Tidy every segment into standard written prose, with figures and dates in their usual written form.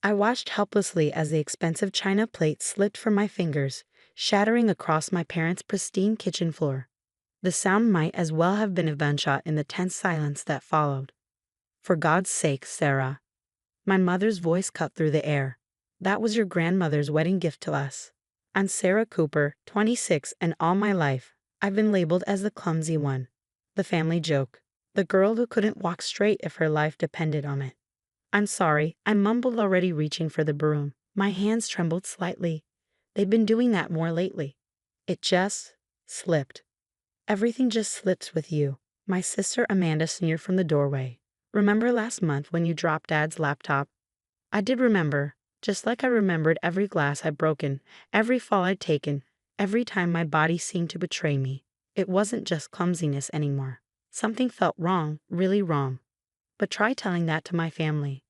I watched helplessly as the expensive china plate slipped from my fingers, shattering across my parents' pristine kitchen floor. The sound might as well have been a gunshot in the tense silence that followed. "For God's sake, Sarah." My mother's voice cut through the air. "That was your grandmother's wedding gift to us. I'm Sarah Cooper, 26, and all my life, I've been labeled as the clumsy one. The family joke. The girl who couldn't walk straight if her life depended on it." "I'm sorry," I mumbled, already reaching for the broom. My hands trembled slightly. They've been doing that more lately. It just slipped. "Everything just slips with you," my sister Amanda sneered from the doorway. "Remember last month when you dropped Dad's laptop?" I did remember, just like I remembered every glass I'd broken, every fall I'd taken, every time my body seemed to betray me. It wasn't just clumsiness anymore. Something felt wrong, really wrong. But try telling that to my family.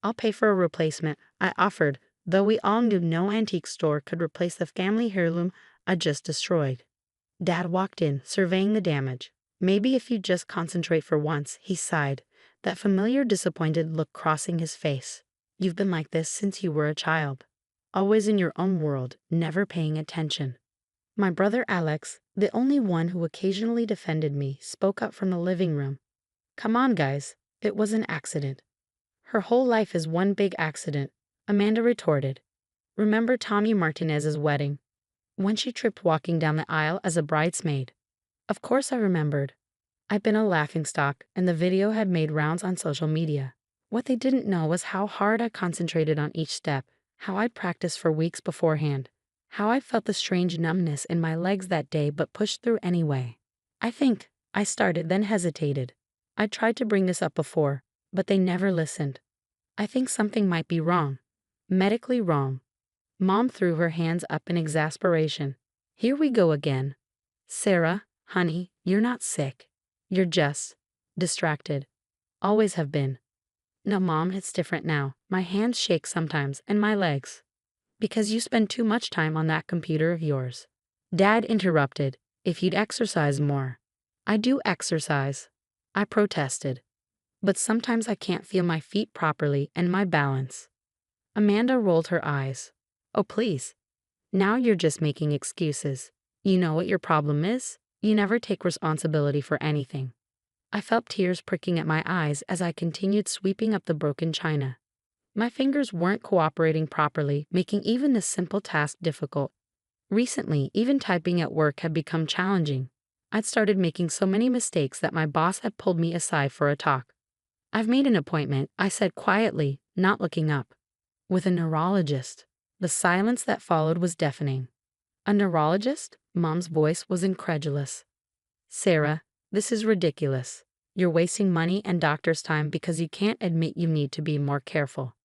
"I'll pay for a replacement," I offered, though we all knew no antique store could replace the family heirloom I just destroyed. Dad walked in, surveying the damage. "Maybe if you just concentrate for once," he sighed, that familiar disappointed look crossing his face. "You've been like this since you were a child. Always in your own world, never paying attention." My brother Alex, the only one who occasionally defended me, spoke up from the living room. "Come on, guys. It was an accident." "Her whole life is one big accident," Amanda retorted. "Remember Tommy Martinez's wedding? When she tripped walking down the aisle as a bridesmaid?" Of course I remembered. I'd been a laughingstock, and the video had made rounds on social media. What they didn't know was how hard I concentrated on each step, how I'd practiced for weeks beforehand, how I felt the strange numbness in my legs that day but pushed through anyway. "I think," I started, then hesitated. I'd tried to bring this up before, but they never listened. "I think something might be wrong. Medically wrong." Mom threw her hands up in exasperation. "Here we go again. Sarah, honey, you're not sick. You're just distracted. Always have been." "No, Mom, it's different now. My hands shake sometimes, and my legs." "Because you spend too much time on that computer of yours." Dad interrupted. "If you'd exercise more." "I do exercise," I protested. "But sometimes I can't feel my feet properly and my balance." Amanda rolled her eyes. "Oh, please. Now you're just making excuses. You know what your problem is? You never take responsibility for anything." I felt tears pricking at my eyes as I continued sweeping up the broken china. My fingers weren't cooperating properly, making even this simple task difficult. Recently, even typing at work had become challenging. I'd started making so many mistakes that my boss had pulled me aside for a talk. "I've made an appointment," I said quietly, not looking up. "With a neurologist." The silence that followed was deafening. "A neurologist?" Mom's voice was incredulous. "Sarah, this is ridiculous. You're wasting money and doctor's time because you can't admit you need to be more careful."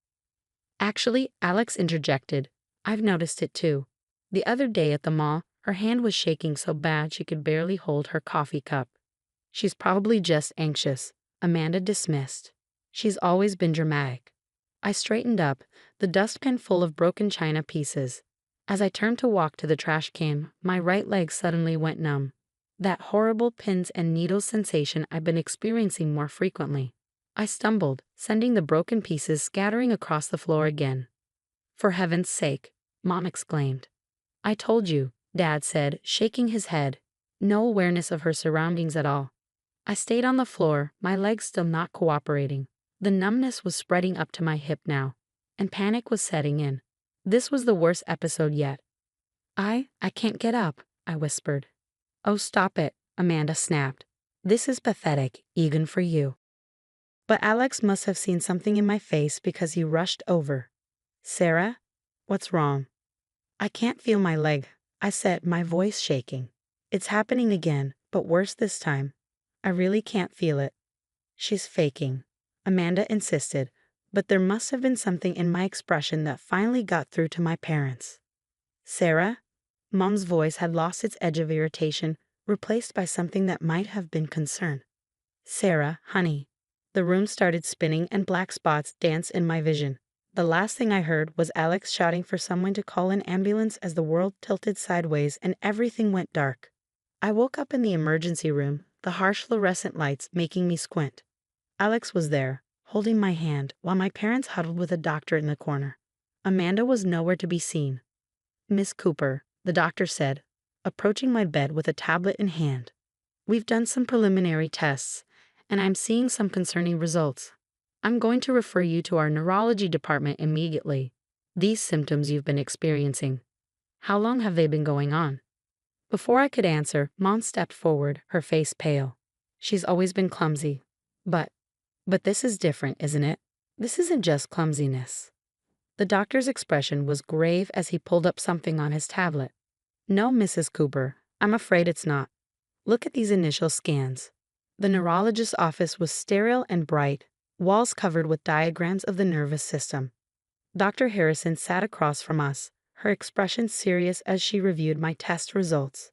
"Actually," Alex interjected, "I've noticed it too. The other day at the mall, her hand was shaking so bad she could barely hold her coffee cup." "She's probably just anxious," Amanda dismissed. "She's always been dramatic." I straightened up, the dustpan full of broken china pieces. As I turned to walk to the trash can, my right leg suddenly went numb. That horrible pins and needles sensation I've been experiencing more frequently. I stumbled, sending the broken pieces scattering across the floor again. "For heaven's sake," Mom exclaimed. "I told you," Dad said, shaking his head. No awareness of her surroundings at all. I stayed on the floor, my legs still not cooperating. The numbness was spreading up to my hip now, and panic was setting in. This was the worst episode yet. I can't get up," I whispered. "Oh, stop it," Amanda snapped. "This is pathetic, even for you." But Alex must have seen something in my face because he rushed over. "Sarah, what's wrong?" "I can't feel my leg," I said, my voice shaking. "It's happening again, but worse this time. I really can't feel it." "She's faking," Amanda insisted, but there must have been something in my expression that finally got through to my parents. "Sarah?" Mom's voice had lost its edge of irritation, replaced by something that might have been concern. "Sarah, honey." The room started spinning and black spots danced in my vision. The last thing I heard was Alex shouting for someone to call an ambulance as the world tilted sideways and everything went dark. I woke up in the emergency room, the harsh fluorescent lights making me squint. Alex was there, holding my hand while my parents huddled with a doctor in the corner. Amanda was nowhere to be seen. "Miss Cooper," the doctor said, approaching my bed with a tablet in hand. "We've done some preliminary tests, and I'm seeing some concerning results. I'm going to refer you to our neurology department immediately. These symptoms you've been experiencing, how long have they been going on?" Before I could answer, Mom stepped forward, her face pale. "She's always been clumsy. But this is different, isn't it? This isn't just clumsiness." The doctor's expression was grave as he pulled up something on his tablet. "No, Mrs. Cooper, I'm afraid it's not. Look at these initial scans." The neurologist's office was sterile and bright, walls covered with diagrams of the nervous system. Dr. Harrison sat across from us, her expression serious as she reviewed my test results.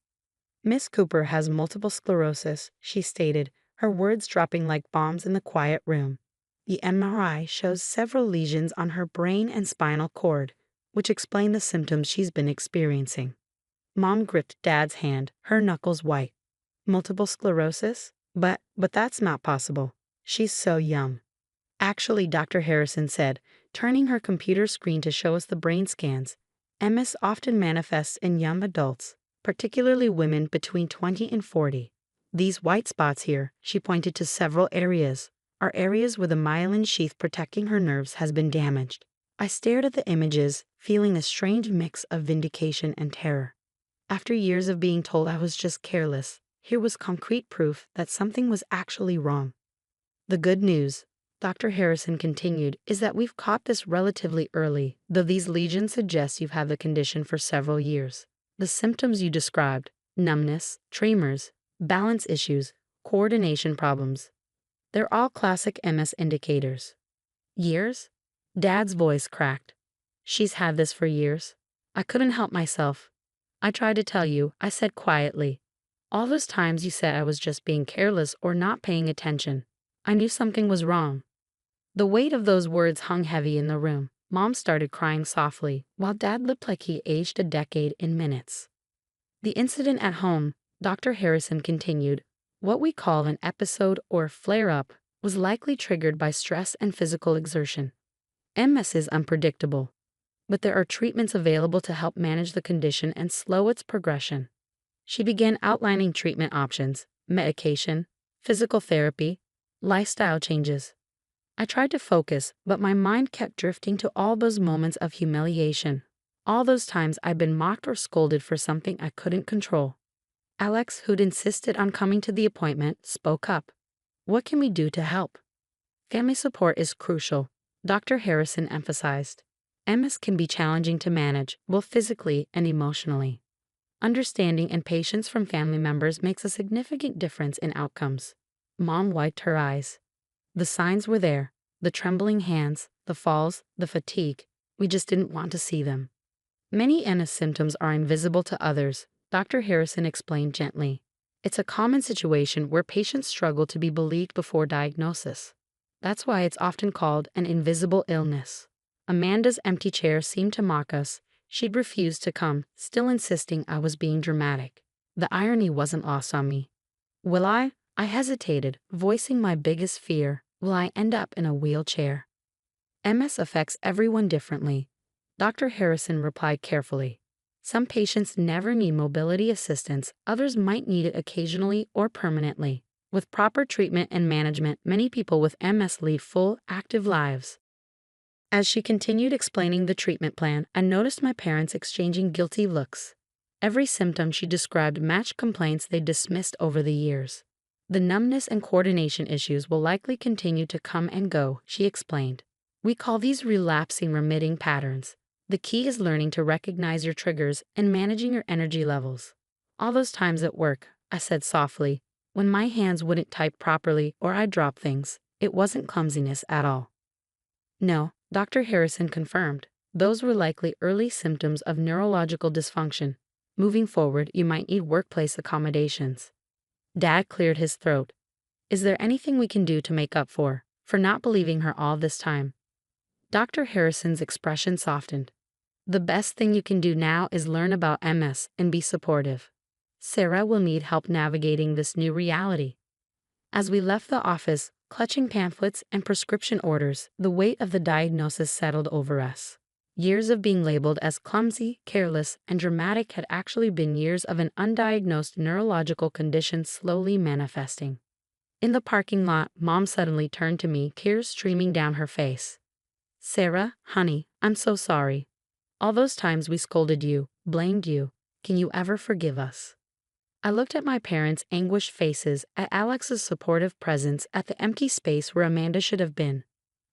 "Miss Cooper has multiple sclerosis," she stated, her words dropping like bombs in the quiet room. "The MRI shows several lesions on her brain and spinal cord, which explain the symptoms she's been experiencing." Mom gripped Dad's hand, her knuckles white. "Multiple sclerosis? But that's not possible. She's so young." "Actually," Dr. Harrison said, turning her computer screen to show us the brain scans, "MS often manifests in young adults, particularly women between 20 and 40. These white spots here," she pointed to several areas, "are areas where the myelin sheath protecting her nerves has been damaged." I stared at the images, feeling a strange mix of vindication and terror. After years of being told I was just careless, here was concrete proof that something was actually wrong. "The good news," Dr. Harrison continued, "is that we've caught this relatively early, though these lesions suggest you've had the condition for several years. The symptoms you described, numbness, tremors, balance issues, coordination problems, they're all classic MS indicators." "Years?" Dad's voice cracked. "She's had this for years." I couldn't help myself. "I tried to tell you," I said quietly. "All those times you said I was just being careless or not paying attention. I knew something was wrong." The weight of those words hung heavy in the room. Mom started crying softly, while Dad looked like he aged a decade in minutes. "The incident at home," Dr. Harrison continued, "what we call an episode or flare-up, was likely triggered by stress and physical exertion. MS is unpredictable, but there are treatments available to help manage the condition and slow its progression." She began outlining treatment options: medication, physical therapy, lifestyle changes. I tried to focus, but my mind kept drifting to all those moments of humiliation. All those times I'd been mocked or scolded for something I couldn't control. Alex, who'd insisted on coming to the appointment, spoke up. "What can we do to help?" "Family support is crucial," Dr. Harrison emphasized. "MS can be challenging to manage, both physically and emotionally. Understanding and patience from family members makes a significant difference in outcomes." Mom wiped her eyes. The signs were there: the trembling hands, the falls, the fatigue. We just didn't want to see them. "Many MS symptoms are invisible to others," Dr. Harrison explained gently. "It's a common situation where patients struggle to be believed before diagnosis. That's why it's often called an invisible illness." Amanda's empty chair seemed to mock us. She'd refused to come, still insisting I was being dramatic. The irony wasn't lost on me. "Will I?" I hesitated, voicing my biggest fear. "Will I end up in a wheelchair?" "MS affects everyone differently," Dr. Harrison replied carefully. "Some patients never need mobility assistance, others might need it occasionally or permanently. With proper treatment and management, many people with MS lead full, active lives." As she continued explaining the treatment plan, I noticed my parents exchanging guilty looks. Every symptom she described matched complaints they dismissed over the years. "The numbness and coordination issues will likely continue to come and go," she explained. "We call these relapsing remitting patterns. The key is learning to recognize your triggers and managing your energy levels." "All those times at work," I said softly, "when my hands wouldn't type properly or I'd drop things, it wasn't clumsiness at all." "No," Dr. Harrison confirmed. "Those were likely early symptoms of neurological dysfunction. Moving forward, you might need workplace accommodations." Dad cleared his throat. "Is there anything we can do to make up for not believing her all this time?" Dr. Harrison's expression softened. "The best thing you can do now is learn about MS and be supportive. Sarah will need help navigating this new reality." As we left the office, Clutching pamphlets and prescription orders, the weight of the diagnosis settled over us. Years of being labeled as clumsy, careless, and dramatic had actually been years of an undiagnosed neurological condition slowly manifesting. In the parking lot, Mom suddenly turned to me, tears streaming down her face. "Sarah, honey, I'm so sorry. All those times we scolded you, blamed you. Can you ever forgive us?" I looked at my parents' anguished faces, at Alex's supportive presence, at the empty space where Amanda should have been.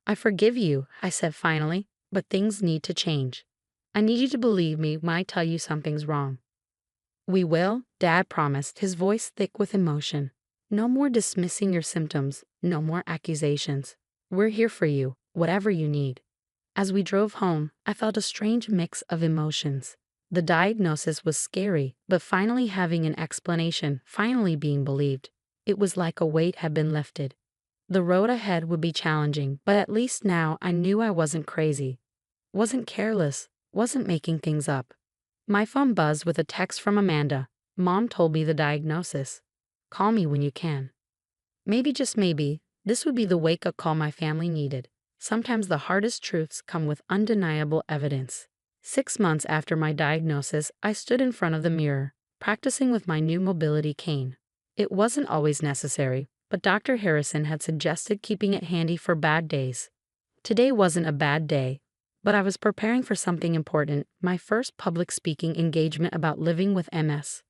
"I forgive you," I said finally, "but things need to change. I need you to believe me when I tell you something's wrong." "We will," Dad promised, his voice thick with emotion. "No more dismissing your symptoms, no more accusations. We're here for you, whatever you need." As we drove home, I felt a strange mix of emotions. The diagnosis was scary, but finally having an explanation, finally being believed, it was like a weight had been lifted. The road ahead would be challenging, but at least now I knew I wasn't crazy, wasn't careless, wasn't making things up. My phone buzzed with a text from Amanda. "Mom told me the diagnosis. Call me when you can." Maybe, just maybe, this would be the wake-up call my family needed. Sometimes the hardest truths come with undeniable evidence. 6 months after my diagnosis, I stood in front of the mirror, practicing with my new mobility cane. It wasn't always necessary, but Dr. Harrison had suggested keeping it handy for bad days. Today wasn't a bad day, but I was preparing for something important, my first public speaking engagement about living with MS.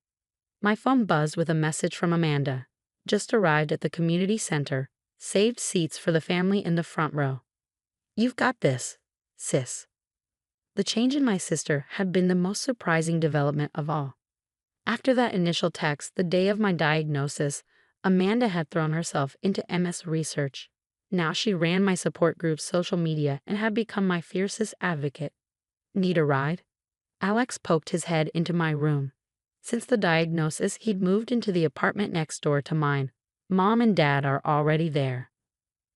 My phone buzzed with a message from Amanda. "Just arrived at the community center. Saved seats for the family in the front row. You've got this, sis." The change in my sister had been the most surprising development of all. After that initial text, the day of my diagnosis, Amanda had thrown herself into MS research. Now she ran my support group's social media and had become my fiercest advocate. "Need a ride?" Alex poked his head into my room. Since the diagnosis, he'd moved into the apartment next door to mine. Mom and Dad are already there.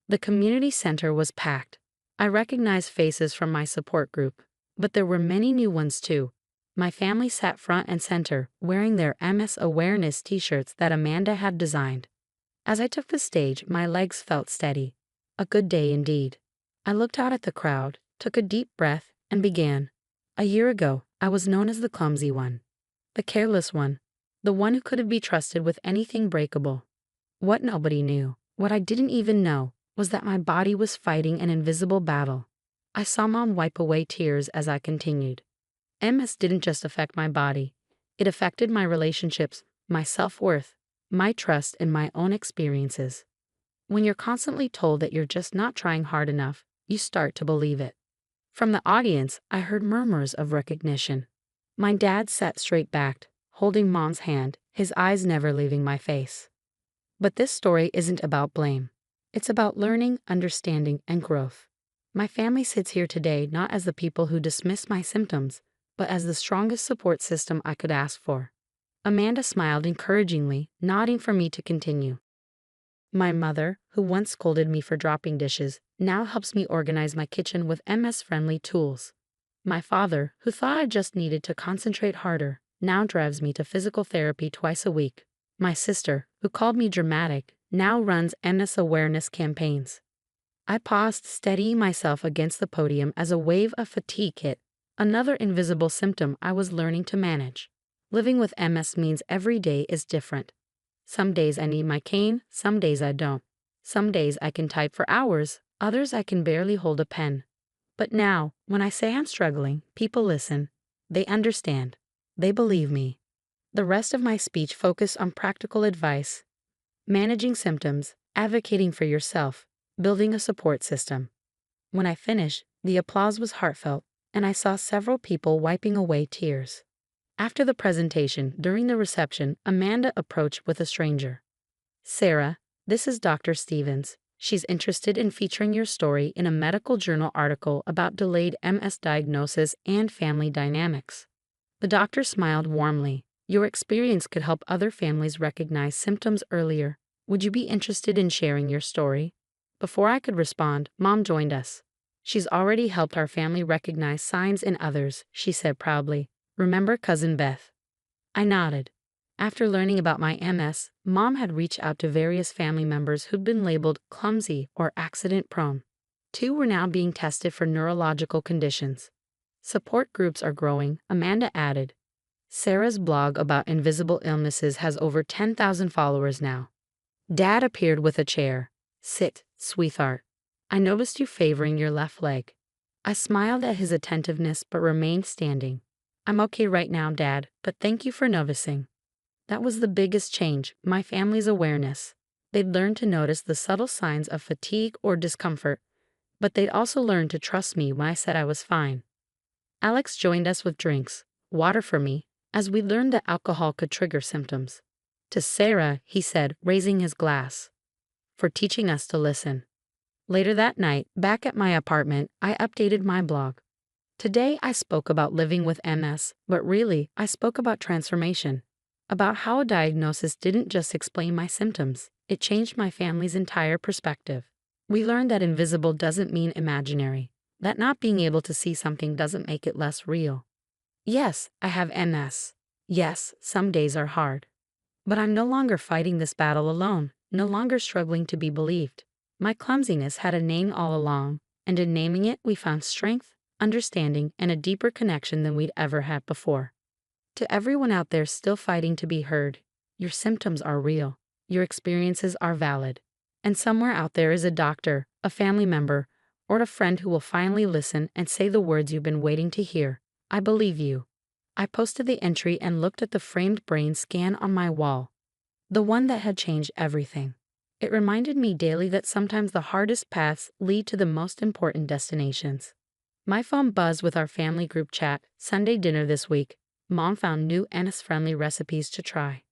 The community center was packed. I recognized faces from my support group, but there were many new ones too. My family sat front and center, wearing their MS awareness t-shirts that Amanda had designed. As I took the stage, my legs felt steady. A good day indeed. I looked out at the crowd, took a deep breath, and began. A year ago, I was known as the clumsy one. The careless one. The one who couldn't be trusted with anything breakable. What nobody knew, what I didn't even know, was that my body was fighting an invisible battle. I saw Mom wipe away tears as I continued. MS didn't just affect my body. It affected my relationships, my self-worth, my trust in my own experiences. When you're constantly told that you're just not trying hard enough, you start to believe it. From the audience, I heard murmurs of recognition. My dad sat straight-backed, holding Mom's hand, his eyes never leaving my face. But this story isn't about blame. It's about learning, understanding, and growth. My family sits here today not as the people who dismiss my symptoms, but as the strongest support system I could ask for. Amanda smiled encouragingly, nodding for me to continue. My mother, who once scolded me for dropping dishes, now helps me organize my kitchen with MS-friendly tools. My father, who thought I just needed to concentrate harder, now drives me to physical therapy twice a week. My sister, who called me dramatic, now runs MS awareness campaigns. I paused, steadying myself against the podium as a wave of fatigue hit, another invisible symptom I was learning to manage. Living with MS means every day is different. Some days I need my cane, some days I don't. Some days I can type for hours, others I can barely hold a pen. But now, when I say I'm struggling, people listen. They understand. They believe me. The rest of my speech focused on practical advice. Managing symptoms, advocating for yourself, building a support system. When I finished, the applause was heartfelt, and I saw several people wiping away tears. After the presentation, during the reception, Amanda approached with a stranger. "Sarah, this is Dr. Stevens. She's interested in featuring your story in a medical journal article about delayed MS diagnosis and family dynamics." The doctor smiled warmly. "Your experience could help other families recognize symptoms earlier. Would you be interested in sharing your story?" Before I could respond, Mom joined us. "She's already helped our family recognize signs in others," she said proudly. "Remember Cousin Beth?" I nodded. After learning about my MS, Mom had reached out to various family members who'd been labeled clumsy or accident prone. 2 were now being tested for neurological conditions. Support groups are growing, Amanda added. Sarah's blog about invisible illnesses has over 10,000 followers now. Dad appeared with a chair. Sit, sweetheart. I noticed you favoring your left leg. I smiled at his attentiveness but remained standing. I'm okay right now, Dad, but thank you for noticing. That was the biggest change, my family's awareness. They'd learned to notice the subtle signs of fatigue or discomfort, but they'd also learned to trust me when I said I was fine. Alex joined us with drinks, water for me, as we learned that alcohol could trigger symptoms. To Sarah, he said, raising his glass, for teaching us to listen. Later that night, back at my apartment, I updated my blog. Today I spoke about living with MS, but really, I spoke about transformation. About how a diagnosis didn't just explain my symptoms, it changed my family's entire perspective. We learned that invisible doesn't mean imaginary, that not being able to see something doesn't make it less real. Yes, I have MS. Yes, some days are hard. But I'm no longer fighting this battle alone, no longer struggling to be believed. My clumsiness had a name all along, and in naming it, we found strength, understanding, and a deeper connection than we'd ever had before. To everyone out there still fighting to be heard, your symptoms are real, your experiences are valid. And somewhere out there is a doctor, a family member, or a friend who will finally listen and say the words you've been waiting to hear. I believe you. I posted the entry and looked at the framed brain scan on my wall, the one that had changed everything. It reminded me daily that sometimes the hardest paths lead to the most important destinations. My phone buzzed with our family group chat. Sunday dinner this week. Mom found new MS-friendly recipes to try.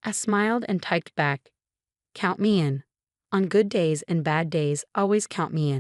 I smiled and typed back, count me in. On good days and bad days, always count me in.